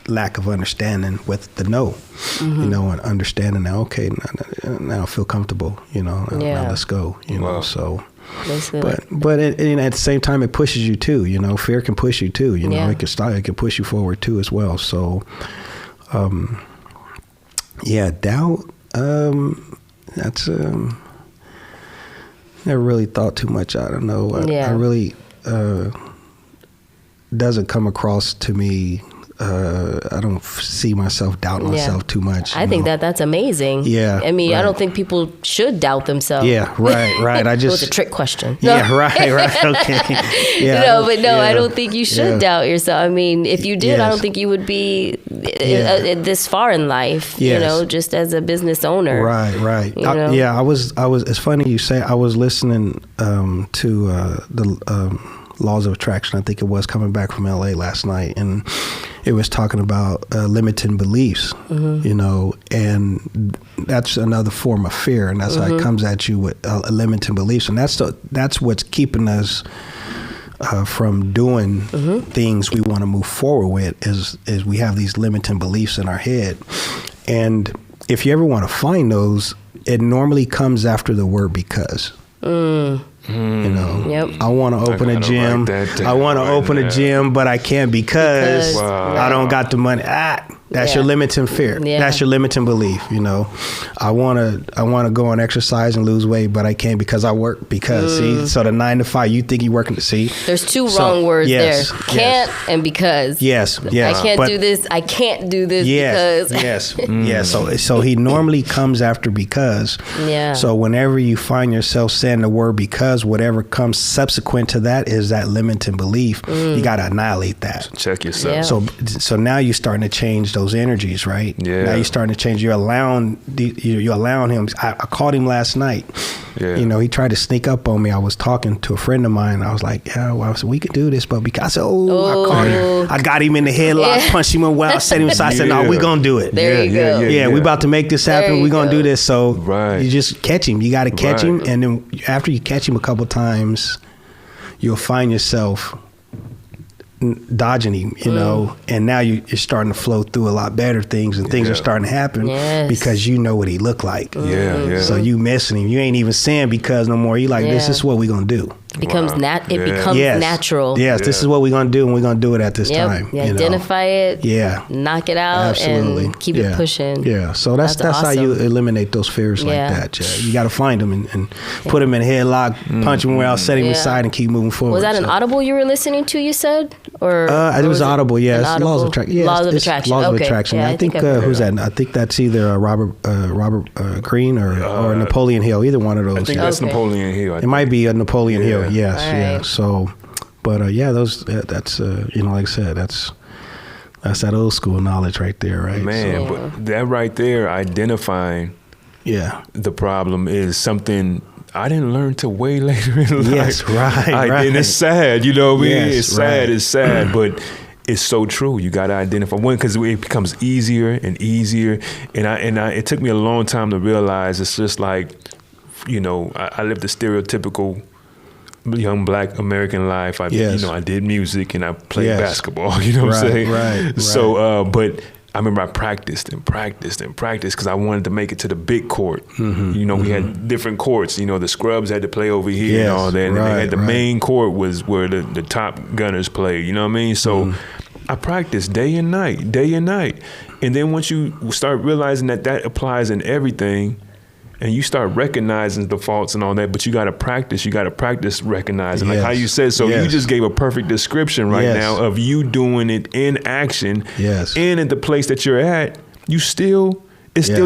lack of understanding with the no, and understanding that, okay, now I feel comfortable, now let's go, so. But at the same time, it pushes you too, fear can push you too, it can stop, it can push you forward too as well. So, doubt, that's, never really thought too much. I don't know. I really, doesn't come across to me. I don't see myself doubting myself too much. I think that's amazing. Yeah. I mean, right. I don't think people should doubt themselves. Yeah, right. I just. It was a trick question. Yeah, right. Okay. Yeah. I don't think you should doubt yourself. I mean, if you did, I don't think you would be this far in life, just as a business owner. Right. I was, it's funny you say, I was listening to the Laws of Attraction. I think it was coming back from LA last night, and it was talking about limiting beliefs, and that's another form of fear, and that's how it comes at you with limiting beliefs, and that's what's keeping us from doing things we want to move forward with. Is we have these limiting beliefs in our head, and if you ever want to find those, it normally comes after the word because. I want to open a gym. I want to open a gym, but I can't because I don't got the money. That's your limiting fear. Yeah. That's your limiting belief. I want to go and exercise and lose weight, but I can't because I work. Because see, so the 9 to 5, you think you're working to see. There's two wrong words there. Can't and because. Yes. I can't do this. I can't do this because. Yes. So he normally comes after because. Yeah. So whenever you find yourself saying the word because, whatever comes subsequent to that is that limiting belief. You got to annihilate that. Check yourself. Yeah. So now you're starting to change those energies, right? Yeah. Now you're starting to change. You're allowing him. I called him last night. Yeah. He tried to sneak up on me. I was talking to a friend of mine. I was like, we could do this, but because I said, I called him. I got him in the headlock, punched him around, set him aside. I said, no, we're going to do it. There you go. Yeah, we about to make this happen. We're going to do this. So you just catch him. You got to catch him. And then after you catch him a couple times, you'll find yourself dodging him, and now you're starting to flow through a lot better things, and things are starting to happen because you know what he looked like. So you missing him. You ain't even saying because no more. You like, this is what we're going to do. It becomes natural. Yes, this is what we're going to do, and we're going to do it at this time. You identify it. Knock it out. Absolutely. And keep it pushing. Yeah. So that's awesome. How you eliminate those fears like that. Yeah. You got to find them and put them in a headlock, punch him around, set him aside, and keep moving forward. Was that an Audible you were listening to? You said, or it was Audible. Yes, Laws of Attraction. Yeah, Laws of Attraction. Laws of Attraction. I think who's that? I think that's either Robert Greene or Napoleon Hill. Either one of those. I think that's Napoleon Hill. It might be a Napoleon Hill. Yes. Yeah. So, but that's like I said, that's that old school knowledge right there, right? Man, but that right there, identifying the problem is something I didn't learn till way later in life. Yes, right. And it's sad, you know what I mean? Yes, It's sad, but it's so true. You got to identify one because it becomes easier and easier. And it took me a long time to realize it's just like, I lived the stereotypical young Black American life. I did music and I played basketball. You know what I'm saying? Right. So, but I remember I practiced because I wanted to make it to the big court. We had different courts. The scrubs had to play over here and all that. And then they had the main court was where the top gunners played. You know what I mean? So I practiced day and night. And then once you start realizing that applies in everything, and you start recognizing the faults and all that, but you got to practice. You got to practice recognizing, like how you said. So you just gave a perfect description now of you doing it in action. Yes. And at the place that you're at, it still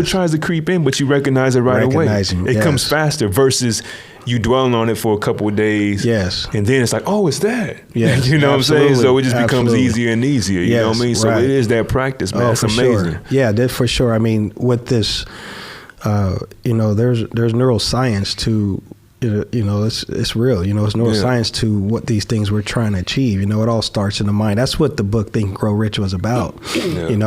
tries to creep in, but you recognize it right away. It comes faster versus you dwelling on it for a couple of days. Yes. And then it's like, it's that. Yes. You know what I'm saying? So it just becomes Absolutely. easier and easier. You know what I mean? So it is that practice, man. It's amazing. Sure. Yeah, that for sure. I mean, with this, there's neuroscience to, it's real, it's neuroscience to what these things we're trying to achieve. It all starts in the mind. That's what the book Think and Grow Rich was about. It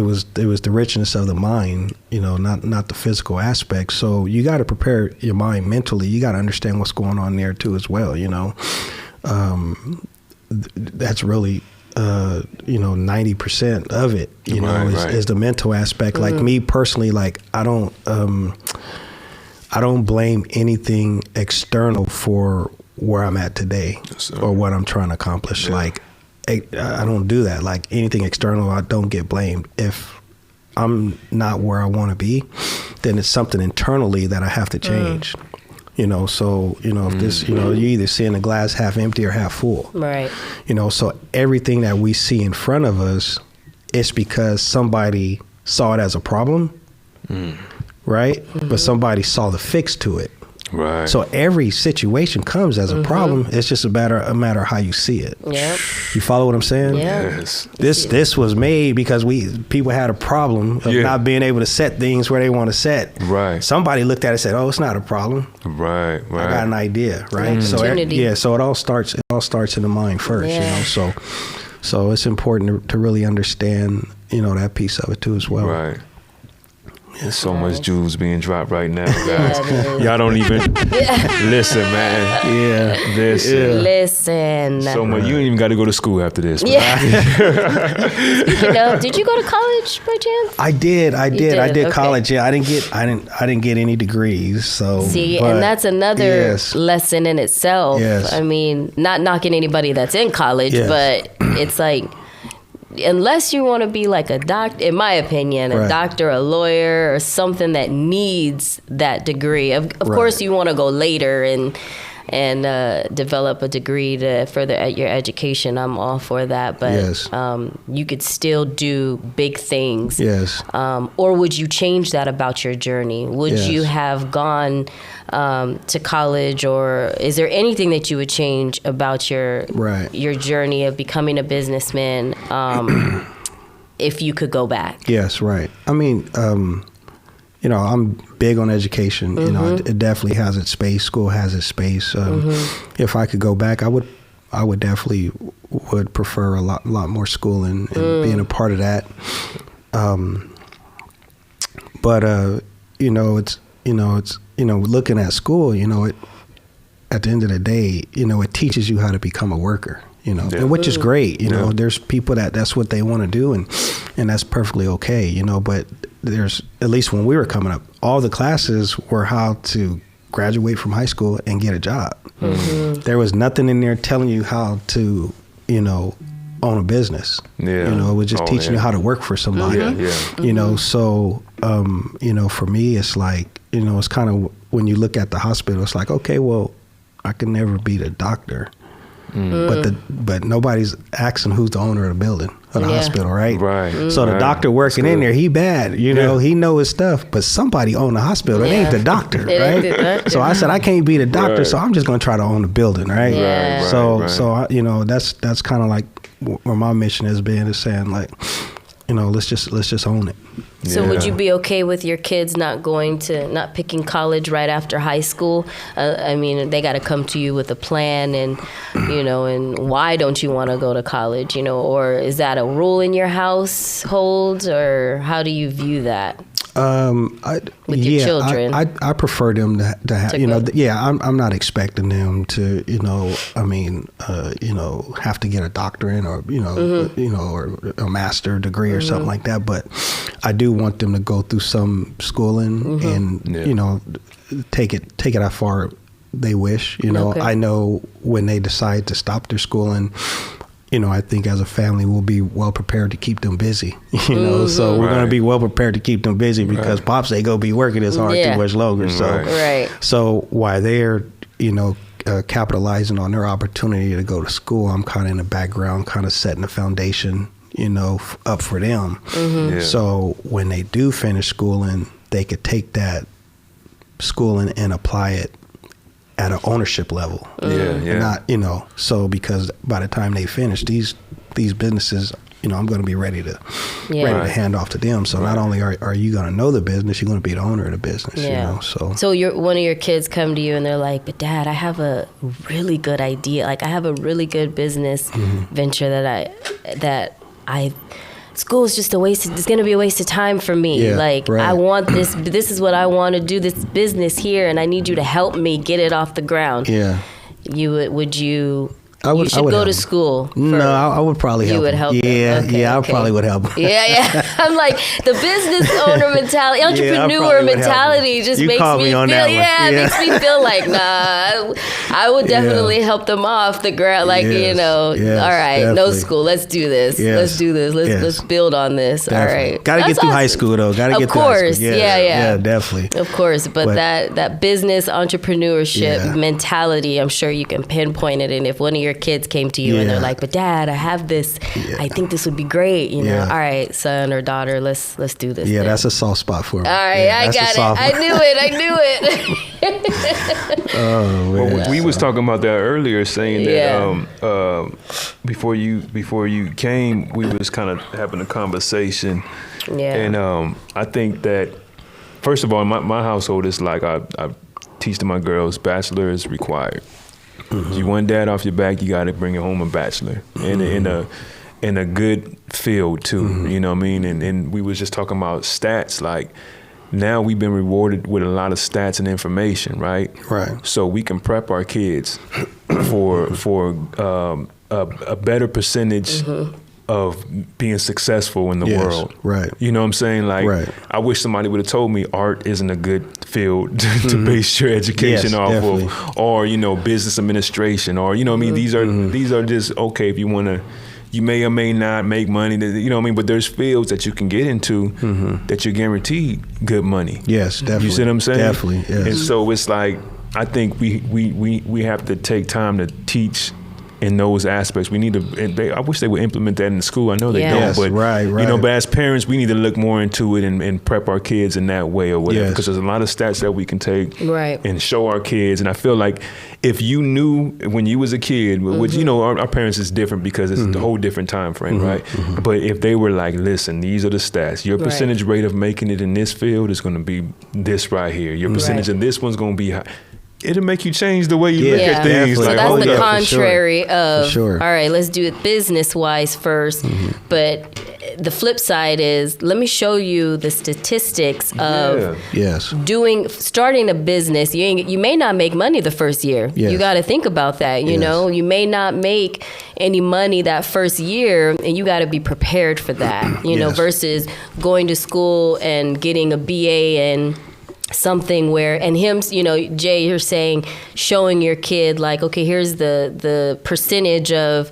was the richness of the mind, not the physical aspect. So you got to prepare your mind mentally. You got to understand what's going on there too as well. That's really 90% of it, is the mental aspect. Like me personally, like I don't blame anything external for where I'm at today or what I'm trying to accomplish. Like I don't do that. Like anything external, I don't get blamed. If I'm not where I want to be, then it's something internally that I have to change. You know, so, you know, if this, you know, you either seeing the glass half empty or half full. Right. You know, so everything that we see in front of us, it's because somebody saw it as a problem, right? But somebody saw the fix to it. Right. So every situation comes as a problem. It's just a matter of how you see it. Yep. You follow what I'm saying? Yeah. Yes. This was made because people had a problem of not being able to set things where they want to set. Right. Somebody looked at it and said, "Oh, it's not a problem. Right. I got an idea." Right. So so it all starts in the mind first. Yeah. You know. So it's important to really understand, you know, that piece of it too as well. Right. There's so much jewels being dropped right now, guys. Yeah, Y'all don't even listen, man. Yeah. Listen. So much. You ain't even got to go to school after this. Man. Yeah. Speaking of, did you go to college by chance? I did. I did Okay. college. Yeah, I didn't get any degrees. So See, but and that's another lesson in itself. Yes. I mean, not knocking anybody that's in college, Yes. but it's like, unless you want to be like a doctor, in my opinion, a doctor, a lawyer, or something that needs that degree. Of course, you want to go later and develop a degree to further your education. I'm all for that, but you could still do big things. Yes. Or would you change that about your journey? Would you have gone to college, or is there anything that you would change about your journey of becoming a businessman if you could go back? Yes, right. I mean, you know, I'm big on education. You know, it definitely has its space. School has its space. If I could go back, I would definitely would prefer a lot more schooling and being a part of that. But looking at school, you know, at the end of the day, you know, it teaches you how to become a worker. You know, and which is great. You know, there's people that's what they want to do, and that's perfectly okay. You know, but there's, at least when we were coming up, all the classes were how to graduate from high school and get a job. There was nothing in there telling you how to, you know, own a business. You know, it was just teaching you how to work for somebody. You know, so you know, for me, it's like, you know, it's kind of, when you look at the hospital, it's like, okay, well, I can never be the doctor. But nobody's asking who's the owner of the building or the hospital, right? Right. So the doctor working in there, he bad, you know, he know his stuff, but somebody own the hospital. It ain't the doctor, right? So I said, I can't be the doctor, so I'm just going to try to own the building, right? So you know, that's kind of like where my mission has been, is saying, like, you know, let's just own it. So would you be okay with your kids not picking college right after high school? I mean, they got to come to you with a plan, and, you know, and why don't you want to go to college, you know, or is that a rule in your household, or how do you view that? With your children, I prefer them to have, you know, I'm not expecting them to, you know, I mean, you know, have to get a doctorate or, you know, you know, or a master degree or something like that. But I do want them to go through some schooling and, you know, take it how far they wish. You know, I know when they decide to stop their schooling, you know, I think as a family we'll be well prepared to keep them busy. You know, so we're going to be well prepared to keep them busy because pops ain't going to be working as hard too much longer. So while they're, you know, capitalizing on their opportunity to go to school, I'm kind of in the background, kind of setting the foundation, you know, up for them. So when they do finish schooling, they could take that schooling and apply it at an ownership level. Not, you know, so because by the time they finish these businesses, you know, I'm going to be ready to hand off to them. So not only are you going to know the business, you're going to be the owner of the business. You know, so one of your kids come to you and they're like, "But Dad, I have a really good idea. Like, I have a really good business venture that I school is just it's going to be a waste of time for me. I want this is what I want to do, this business here, and I need you to help me get it off the ground." Would you You should go to school. No, I would probably help. You would help. I probably would help. Yeah. I'm like the business owner mentality, entrepreneur mentality just makes me feel. It makes me feel like I would definitely help them off the ground. Like all right, definitely. No school. Let's do this. Let's do this. Let's build on this. Definitely. All right. Got to get through high school though. Got to get through high school. Yeah, definitely. Of course, but that business entrepreneurship mentality, I'm sure you can pinpoint it. And if one of your kids came to you and they're like, "But Dad, I have this. I think this would be great." All right, son or daughter, let's do this. Yeah, that's a soft spot for me. All right, I got it. I knew it. Oh man. Well, we was talking about that earlier, saying that before you came, we was kind of having a conversation. Yeah. And I think that first of all, my household is like I teach to my girls, bachelor is required. Mm-hmm. You want dad off your back, you got to bring home a bachelor in a good field too. Mm-hmm. You know what I mean? And we was just talking about stats. Like now we've been rewarded with a lot of stats and information, right? Right. So we can prep our kids for a better percentage of being successful in the world. Right. You know what I'm saying? Like, I wish somebody would have told me art isn't a good field to base your education off of, or, business administration, or, I mean, these are just, okay, if you want to, you may or may not make money, you know what I mean? But there's fields that you can get into that you're guaranteed good money. Yes, definitely. You see what I'm saying? Definitely, yes. And so it's like, I think we have to take time to teach in those aspects. We need to, I wish they would implement that in the school. I know they don't, but but as parents, we need to look more into it and prep our kids in that way or whatever, because there's a lot of stats that we can take and show our kids. And I feel like if you knew when you was a kid, which, our parents is different because it's a whole different time frame, right? But if they were like, listen, these are the stats. Your percentage rate of making it in this field is going to be this right here. Your percentage in this one's going to be high. It'll make you change the way you look at things. So like, that's the contrary of, all right, let's do it business-wise first. But the flip side is, let me show you the statistics of starting a business. You may not make money the first year. You got to think about that. You know, you may not make any money that first year, and you got to be prepared for that, you know, versus going to school and getting a BA and something where, and him, Jay, you're saying, showing your kid like, okay, here's the percentage of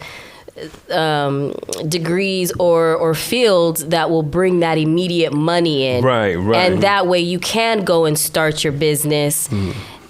degrees or fields that will bring that immediate money in. Right. And that way you can go and start your business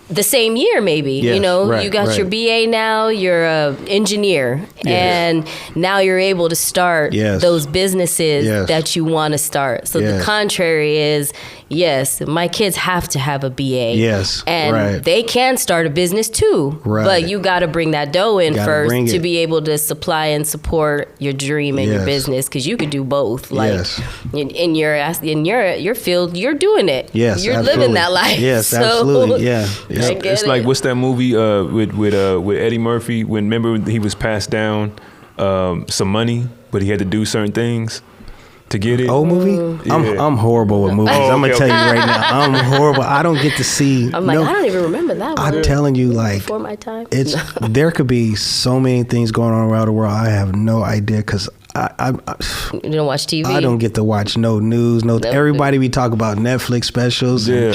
the same year, maybe. You got your BA now, you're a engineer, and now you're able to start those businesses that you want to start. So the contrary is, yes, my kids have to have a BA. Yes. And they can start a business too. Right. But you got to bring that dough in first to be able to supply and support your dream and your business, because you could do both. Like in your field, you're doing it. Yes, you're living that life. Yes, absolutely. Yeah. It's like, what's that movie with Eddie Murphy, when, remember, he was passed down some money, but he had to do certain things to get it? Old movie? Yeah. I'm horrible with movies. I'm gonna tell you right now, I'm horrible. I don't get to see. I'm like, I don't even remember that one. I'm telling you, like, before my time. There could be so many things going on around the world. I have no idea, because you don't watch TV. I don't get to watch no news. Everybody be talking about Netflix specials. Yeah.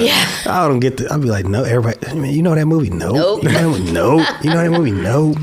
I don't get to. I'll be like, no. Everybody, man, you know that movie? Nope. You know that movie? Nope.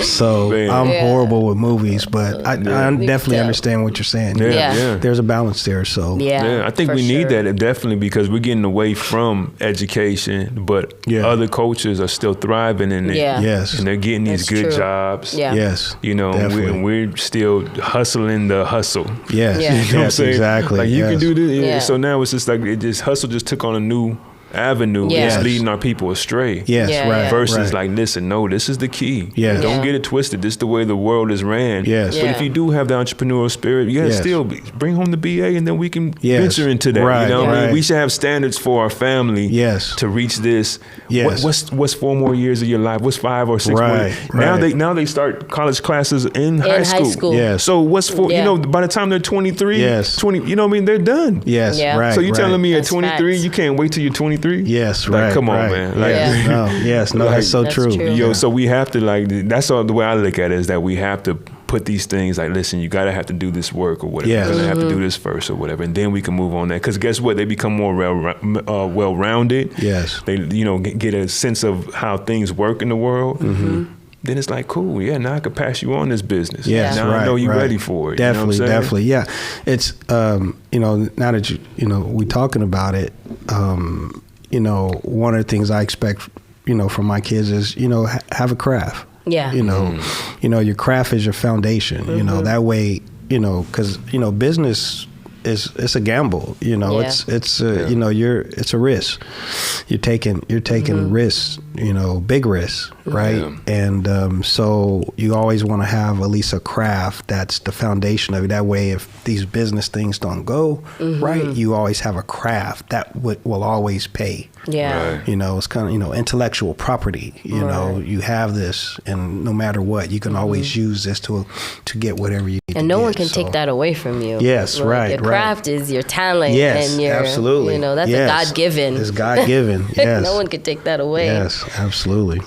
So I'm horrible with movies, but I definitely understand what you're saying. There's a balance there. So I think we need that, definitely, because we're getting away from education, but other cultures are still thriving in it. Yes, and they're getting these good jobs. Yes, and we're still hustling the hustle. Yes, you know what I'm saying? Exactly. Like you can do this. So now it's just like hustle just took on a new avenue that's leading our people astray. Versus like, listen, no, this is the key. Don't get it twisted. This is the way the world is ran. But if you do have the entrepreneurial spirit, you gotta still bring home the BA, and then we can venture into that. I mean, we should have standards for our family to reach this. What's 4 more years of your life? What's 5 or 6 more? Now they start college classes in high school. So what's by the time they're 23, 20, you know what I mean, they're done. Right. So you're telling me at 23, you can't wait till you're 23 2023. Yes, like, right. come on, right. man. Like, Yes, no, that's so That's true. true. Yo, so we have to like. That's all the way I look at it is that we have to put these things like, listen, you gotta have to do this work or whatever. Yes. You're gonna have to do this first or whatever, and then we can move on that. Because guess what? They become more well-rounded. Yes. They get a sense of how things work in the world. Then it's like, cool, yeah, now I could pass you on this business. Yes, now right, I know you're right. ready for it. Definitely, you know what I'm saying? definitely, yeah. It's now that we talking about it, one of the things I expect, from my kids is, have a craft. Yeah. Your craft is your foundation. That way, because business it's a gamble. It's a risk. You're taking risks. Big risks, right? Yeah. And so you always want to have at least a craft that's the foundation of it. That way, if these business things don't go right, you always have a craft that will always pay. Yeah. Right. It's kind of intellectual property. You have this, and no matter what, you can always use this to get whatever you need. And no one can take that away from you. Yes, right. Your craft is your talent. Yes, and your, absolutely. That's a God-given. It's God-given. Yes. No one can take that away. Yes, absolutely.